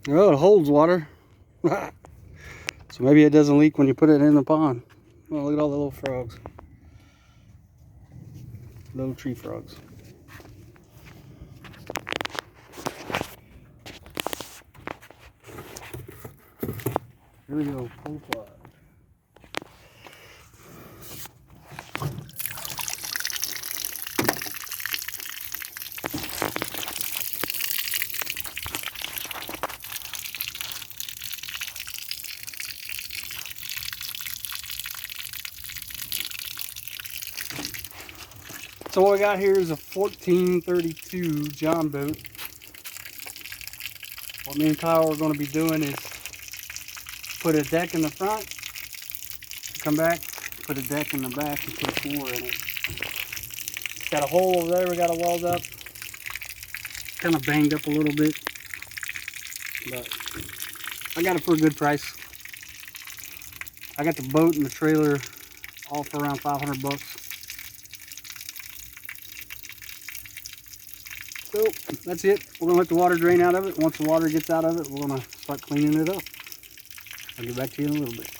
Oh, it holds water. So maybe it doesn't leak when you put it in the pond. Oh, look at all the little frogs. Little tree frogs. Here we go, full flood. So what we got here is a 1432 John boat. What me and Kyle are going to be doing is put a deck in the front, come back, put a deck in the back, and put a floor in it. It's got a hole over there we got to weld up. Kind of banged up a little bit, but I got it for a good price. I got the boat and the trailer all for around 500 bucks. So that's it. We're gonna let the water drain out of it. Once the water gets out of it, we're gonna start cleaning it up. I'll get back to you in a little bit.